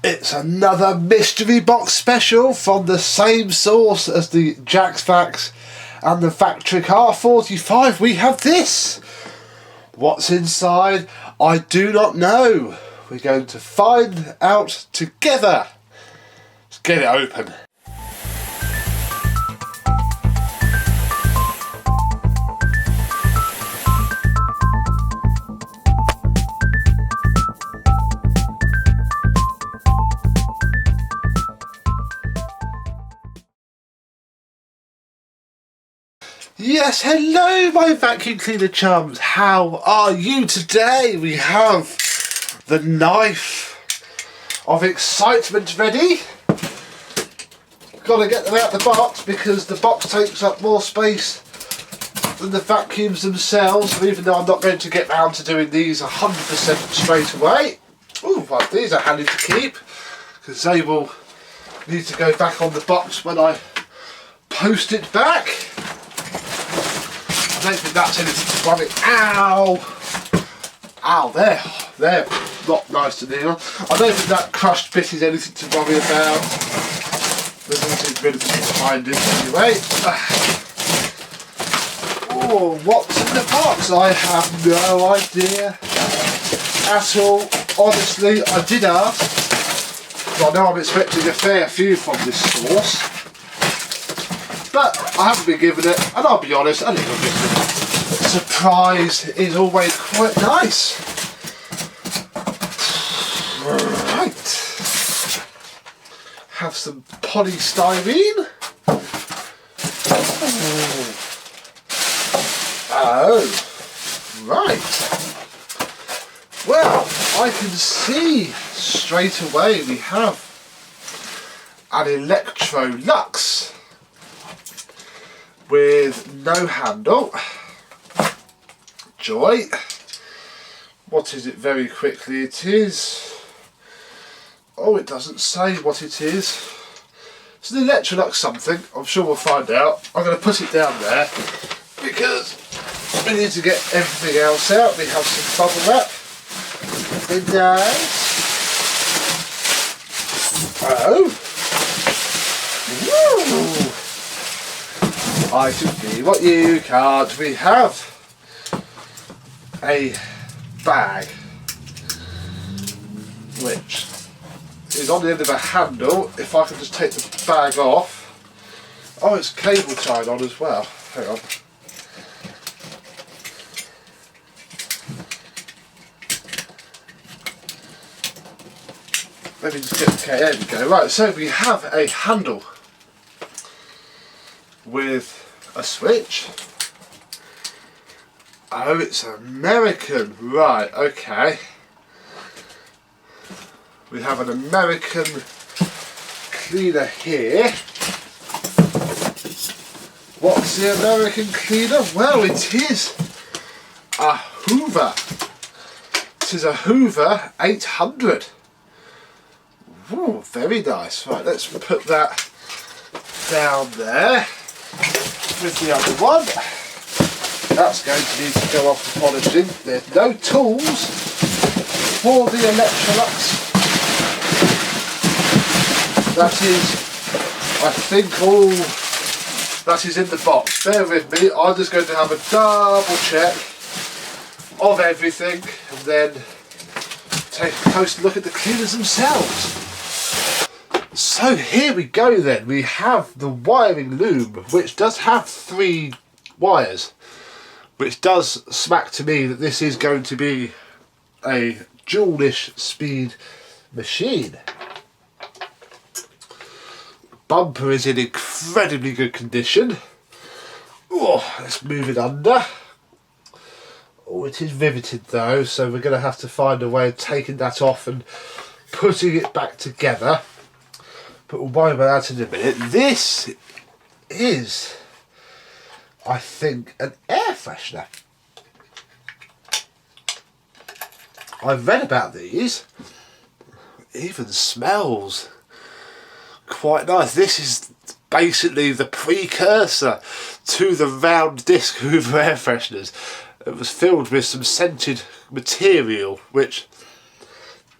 It's another mystery box special from the same source as the JaxVax and the Vactric R45. We have this. What's inside? I do not know. We're going to find out together. Let's get it open. Yes, hello my vacuum cleaner chums, how are you today? We have the knife of excitement ready. Got to get them out of the box because the box takes up more space than the vacuums themselves, even though I'm not going to get round to doing these 100% straight away. Ooh, well, these are handy to keep because they will need to go back on the box when I post it back. I don't think that's anything to worry. Ow! Ow, they're not nice to deal. I don't think that crushed bit is anything to worry about. There doesn't seem to be anything behind it anyway. Oh, what's in the box? I have no idea at all. Honestly, I did ask. Well, I know I'm expecting a fair few from this source. But I haven't been given it, and I'll be honest, a little bit of surprise is always quite nice. Right. Have some polystyrene. Oh. Right. Well, I can see straight away we have an Electrolux with no handle. Joy. What is it very quickly? It is... oh, it doesn't say what it is. It's an Electrolux something. I'm sure we'll find out. I'm going to put it down there because we need to get everything else out. We have some bubble wrap. It does. Oh. Woo. I can be what you can't. We have a bag which is on the end of a handle. If I can just take the bag off. Oh, it's cable tied on as well. Hang on. Let me just get, okay, there we go. Right, so we have a handle with a switch. Oh, it's American. Right, okay. We have an American cleaner here. What's the American cleaner? Well, it is a Hoover. It is a Hoover 800. Ooh, very nice. Right, let's put that down there with the other one. That's going to need to go off the polishing. There's no tools for the Electrolux. That is, I think, all that is in the box. Bear with me, I'm just going to have a double check of everything and then take a close look at the cleaners themselves. So here we go then. We have the wiring loom, which does have 3 wires, which does smack to me that this is going to be a dual-ish speed machine. Bumper is in incredibly good condition. Oh, let's move it under. Oh, it is riveted though, so we're going to have to find a way of taking that off and putting it back together. But we'll worry about that in a minute. This is, I think, an air freshener. I've read about these. It even smells quite nice. This is basically the precursor to the round disc Hoover air fresheners. It was filled with some scented material which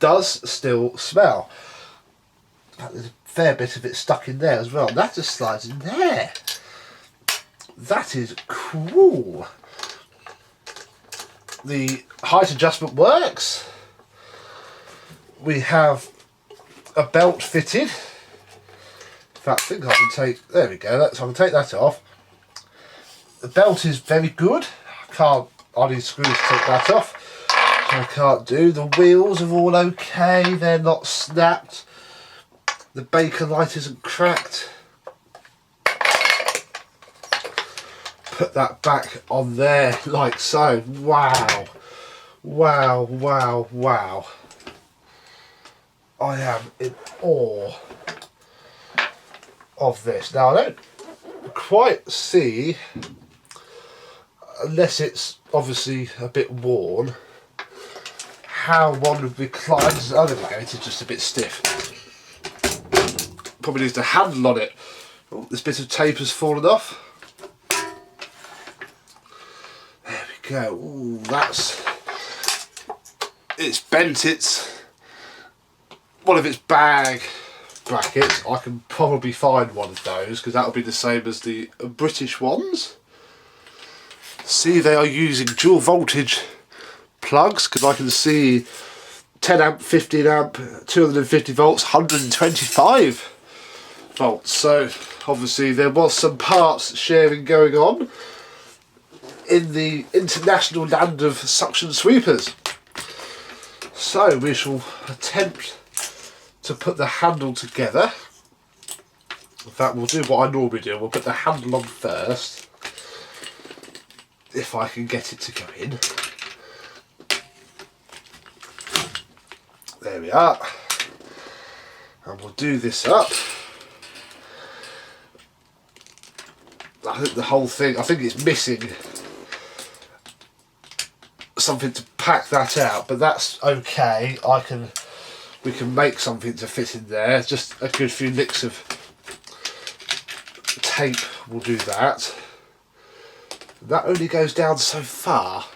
does still smell. there's a fair bit of it stuck in there as well. And that just slides in there. That is cool. The height adjustment works. We have a belt fitted. In fact, I think I can take, there we go, so I can take that off. The belt is very good. I need screws to take that off. So I can't do. The wheels are all okay, they're not snapped. The baker light isn't cracked. Put that back on there like so. Wow. Wow, wow, wow. I am in awe of this. Now I don't quite see, unless it's obviously a bit worn, how one would recline. Oh, there we go, it is just a bit stiff. Probably needs a handle on it. Oh, this bit of tape has fallen off. There we go. Ooh, it's bent. It's one of its bag brackets. I can probably find one of those because that'll be the same as the British ones. See, they are using dual voltage plugs because I can see 10 amp, 15 amp, 250 volts, 125 volts. So obviously there was some parts sharing going on in the international land of suction sweepers. So we shall attempt to put the handle together. In fact, we'll do what I normally do. We'll put the handle on first, if I can get it to go in. There we are. And we'll do this up. I think the whole thing, I think it's missing something to pack that out, but that's okay. We can make something to fit in there. Just a good few nicks of tape will do that. That only goes down so far.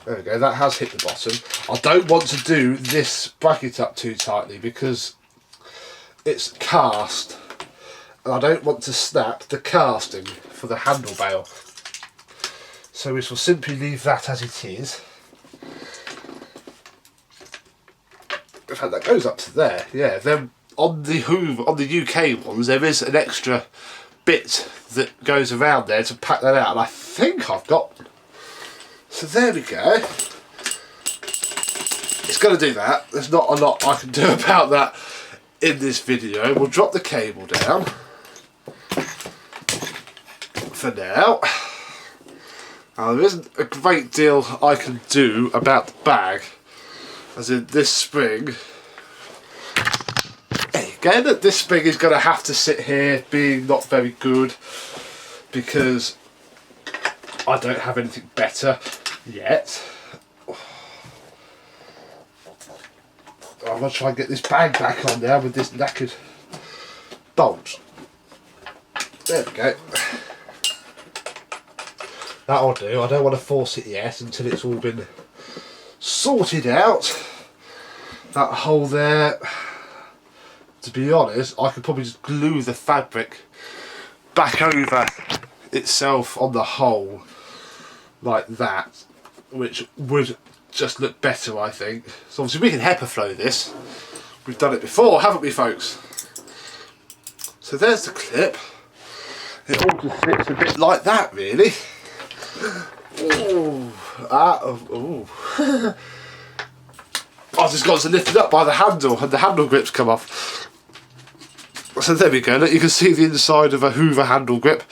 There we go, that has hit the bottom. I don't want to do this bracket up too tightly because it's cast and I don't want to snap the casting for the handle bail. So we shall simply leave that as it is. In fact, that goes up to there. Yeah, then on the Hoover, on the UK ones, there is an extra bit that goes around there to pack that out, and I think I've got one. So there we go. It's going to do that. There's not a lot I can do about that in this video. We'll drop the cable down for now. Now, there isn't a great deal I can do about the bag, as in this spring. Again, this spring is going to have to sit here, being not very good, because I don't have anything better yet. I'm going to try and get this bag back on there with this knackered bolt. There we go. That'll do. I don't want to force it yet until it's all been sorted out. That hole there, to be honest, I could probably just glue the fabric back over itself on the hole like that, which would just look better, I think. So obviously we can HEPA flow this. We've done it before, haven't we, folks? So there's the clip. It all just sits a bit like that, really. Ooh. Ooh. I've just got to lift it up by the handle and the handle grips come off. So there we go, look, you can see the inside of a Hoover handle grip.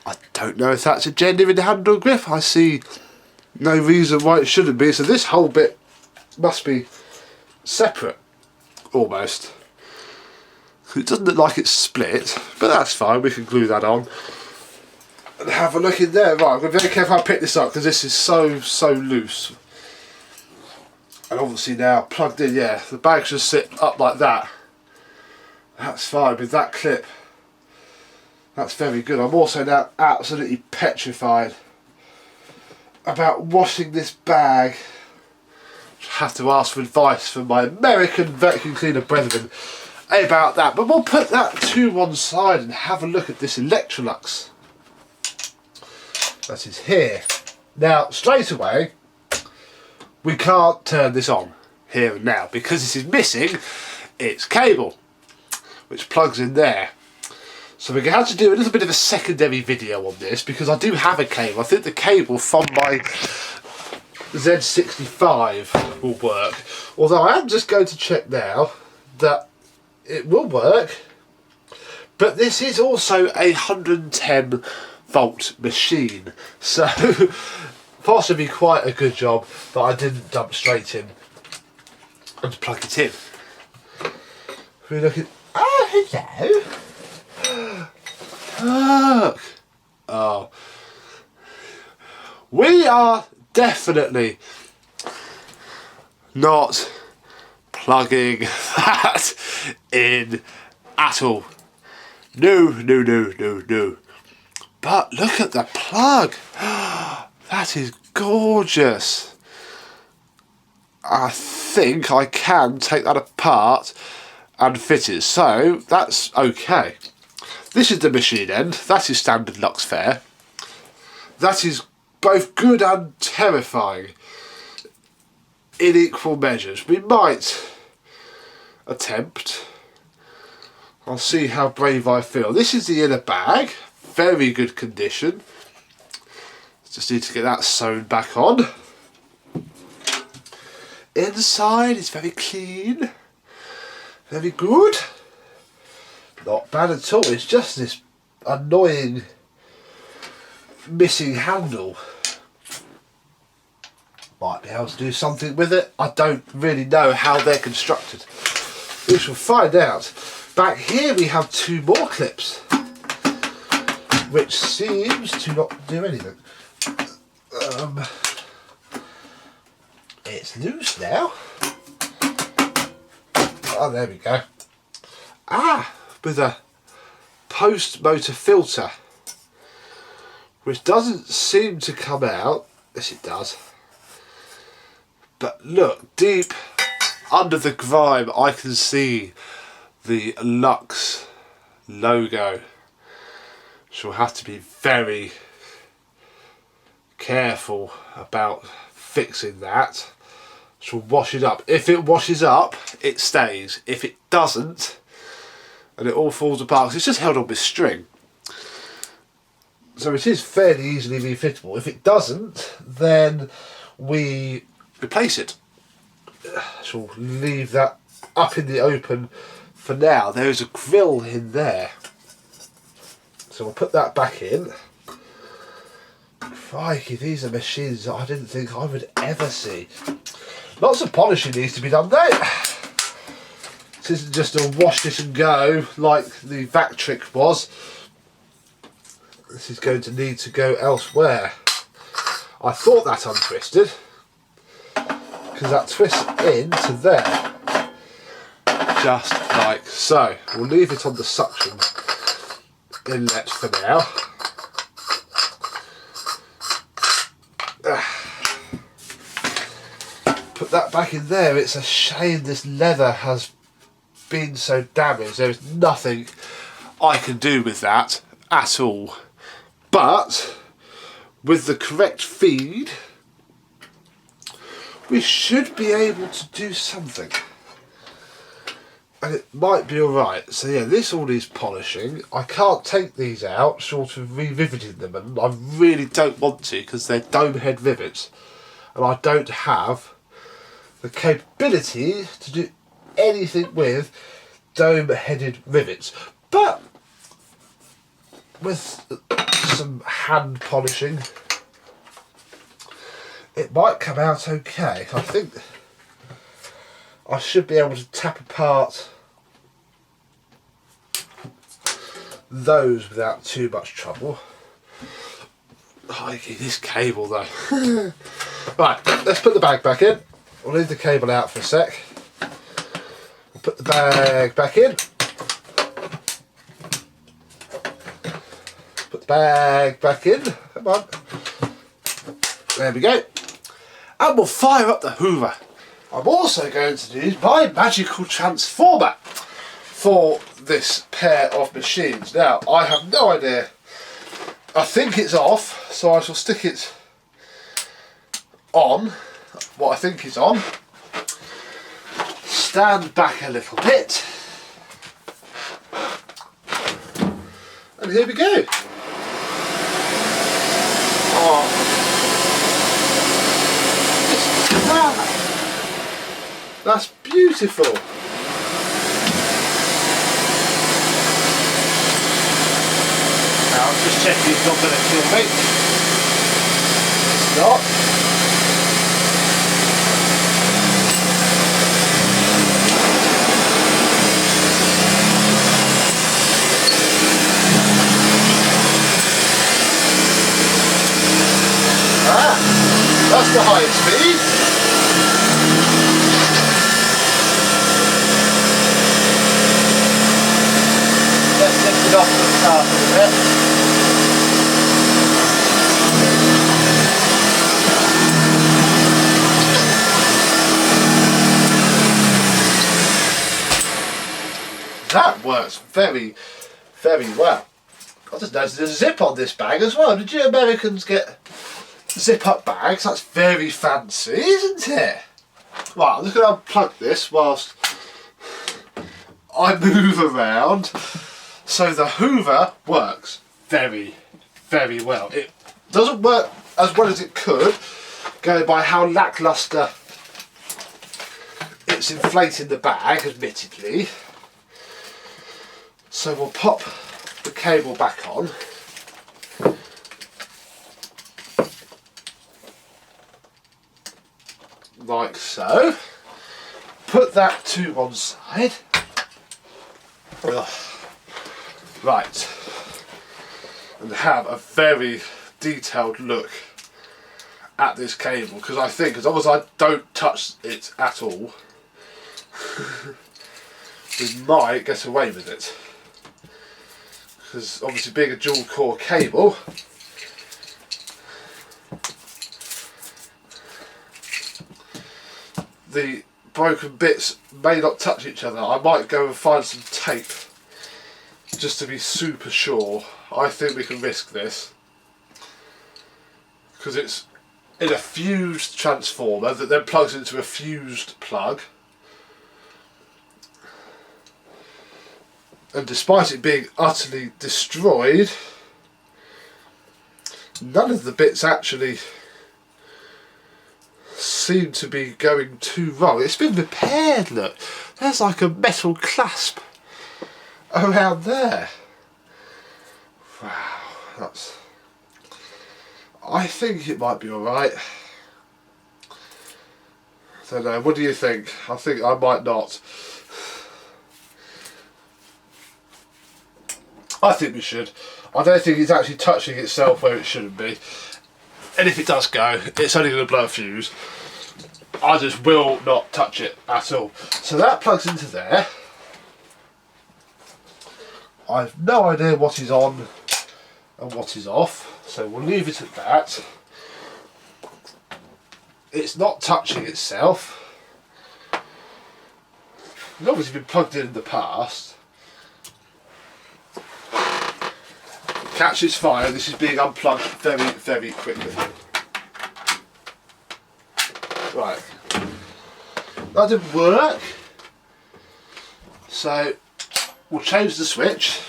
I don't know if that's a genuine handle grip. I see no reason why it shouldn't be. So this whole bit must be separate, almost. It doesn't look like it's split, but that's fine, we can glue that on. And have a look in there. Right, I'm going to be very careful how I pick this up because this is so loose. And obviously now plugged in, yeah, the bag should sit up like that. That's fine with that clip. That's very good. I'm also now absolutely petrified about washing this bag. I have to ask for advice from my American vacuum cleaner brethren about that. But we'll put that to one side and have a look at this Electrolux. That is here. Now, straight away, we can't turn this on here and now because this is missing its cable, which plugs in there. So we're going to have to do a little bit of a secondary video on this because I do have a cable. I think the cable from my Z65 will work. Although I am just going to check now that it will work. But this is also a 110 volt machine. So possibly quite a good job that I didn't dump straight in and plug it in. We're looking. Oh, hello. Look. Oh. We are definitely not plugging that in at all. No, no, no, no, no. But look at the plug. That is gorgeous. I think I can take that apart and fit it. So that's okay. This is the machine end. That is standard Lux fare. That is both good and terrifying in equal measures. We might attempt. I'll see how brave I feel. This is the inner bag. Very good condition. Just need to get that sewn back on. Inside is very clean. Very good. Not bad at all. It's just this annoying missing handle. Might be able to do something with it. I don't really know how they're constructed. We shall find out. Back here we have two more clips, which seems to not do anything. It's loose now. Oh, there we go. Ah, with a post-motor filter, which doesn't seem to come out. Yes, it does. But look, deep under the grime, I can see the Lux logo. So we'll have to be very careful about fixing that. So we'll wash it up. If it washes up, it stays. If it doesn't, and it all falls apart, because it's just held on with string. So it is fairly easily refittable. If it doesn't, then we replace it. So we'll leave that up in the open for now. There is a grill in there. So we'll put that back in. Crikey, these are machines that I didn't think I would ever see. Lots of polishing needs to be done though. This isn't just a wash this and go like the Vactric was. This is going to need to go elsewhere. I thought that untwisted, because that twists into there. Just like so. We'll leave it on the suction inlet for now. Put that back in there. It's a shame this leather has been so damaged. There is nothing I can do with that at all. But with the correct feed, we should be able to do something. And it might be alright. So yeah, this all needs polishing. I can't take these out short of re-riveting them, and I really don't want to because they're dome head rivets. And I don't have the capability to do anything with dome headed rivets. But with some hand polishing, it might come out okay. I think I should be able to tap apart those without too much trouble. Crikey, this cable though. Right, let's put the bag back in. We'll leave the cable out for a sec. We'll put the bag back in. Put the bag back in. Come on. There we go. And we'll fire up the Hoover. I'm also going to use my magical transformer for this pair of machines. Now, I have no idea. I think it's off, so I shall stick it on, what I think is on. Stand back a little bit. And here we go. Oh. That's beautiful. Now I'm just checking it's not going to kill me. It's not. That's the highest speed. Let's lift it off the start a bit. That works very, very well. I just noticed there's a zip on this bag as well. Did you Americans get zip up bags? That's very fancy, isn't it? Right, I'm just going to unplug this whilst I move around. So the Hoover works very, very well. It doesn't work as well as it could, going by how lacklustre it's inflating the bag, admittedly. So we'll pop the cable back on. Like so. Put that to one side. Ugh. Right. And have a very detailed look at this cable, because I think as long as I don't touch it at all, we might get away with it. Because obviously being a dual core cable, the broken bits may not touch each other. I might go and find some tape just to be super sure. I think we can risk this because it's in a fused transformer that then plugs into a fused plug, and despite it being utterly destroyed, none of the bits actually seem to be going too wrong. It's been repaired, look. There's like a metal clasp around there. Wow, that's... I think it might be alright. I don't know, what do you think? I think I might not. I think we should. I don't think it's actually touching itself where it shouldn't be. And if it does go, it's only going to blow a fuse. I just will not touch it at all. So that plugs into there. I have no idea what is on and what is off, so we'll leave it at that. It's not touching itself. It's obviously been plugged in the past. Catches fire. This is being unplugged very, very quickly. Right, that didn't work, so we'll change the switch.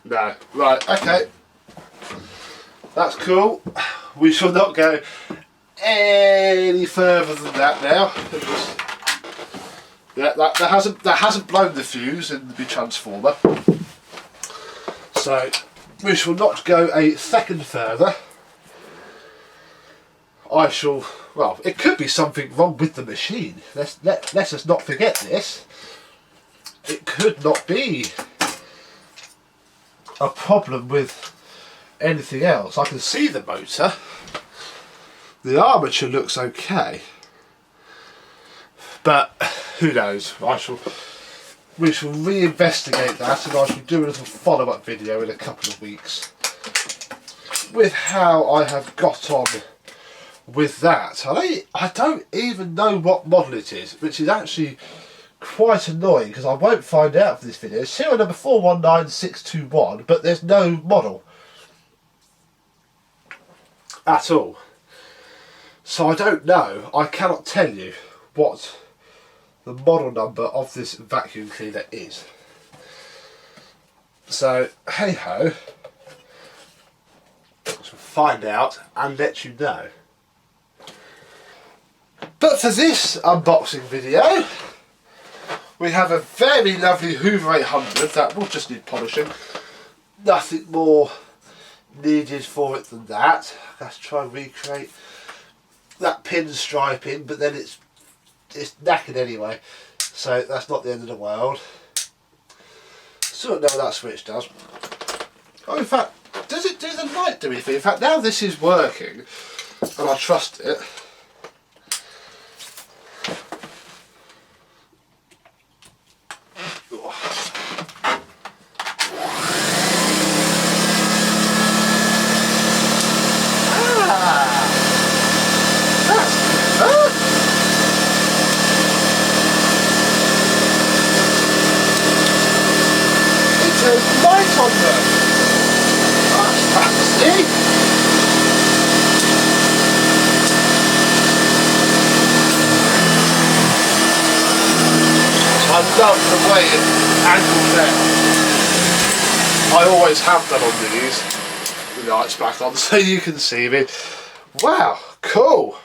No, right, okay, that's cool. We shall not go any further than that now. Yeah, that hasn't blown the fuse in the transformer, so we shall not go a second further. I shall, well, it could be something wrong with the machine. Let us not forget this. It could not be a problem with anything else. I can see the motor. The armature looks okay. But who knows? We shall re-investigate that, and I shall do a little follow-up video in a couple of weeks with how I have got on with that. I don't even know what model it is, which is actually quite annoying because I won't find out for this video. Serial number 419621, but there's no model at all. So I don't know, I cannot tell you what the model number of this vacuum cleaner is. So, hey ho, we'll find out and let you know. But for this unboxing video, we have a very lovely Hoover 800 that will just need polishing. Nothing more needed for it than that. Let's try and recreate that pin striping, but then it's knackered anyway, so that's not the end of the world. Still don't know what that switch does. Oh, in fact, does it do the light do anything? In fact, now this is working, and I trust it. Light on them. That's fancy. I love the way it angles down. I always have done on these. The light's back on so you can see me. Wow, cool.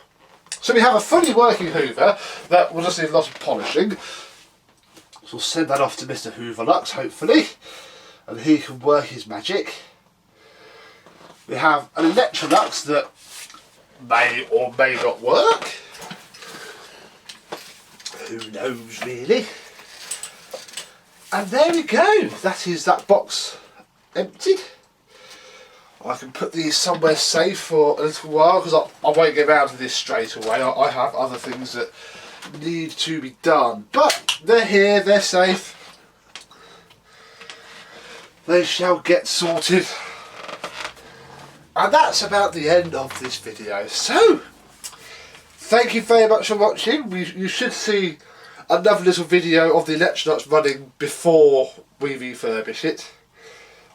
So we have a fully working Hoover that will just need a lot of polishing. So we'll send that off to Mr. Hooverlux, hopefully, and he can work his magic. We have an Electrolux that may or may not work. Who knows really? And there we go. That is that box emptied. I can put these somewhere safe for a little while because I won't get around to this straight away. I have other things that need to be done. But they're here, they're safe. They shall get sorted. And that's about the end of this video. So, thank you very much for watching. You should see another little video of the Electrolux running before we refurbish it.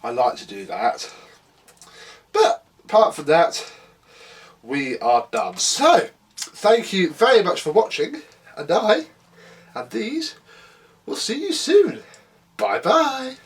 I like to do that. But, apart from that, we are done. So, thank you very much for watching. And I, and these, will see you soon. Bye bye.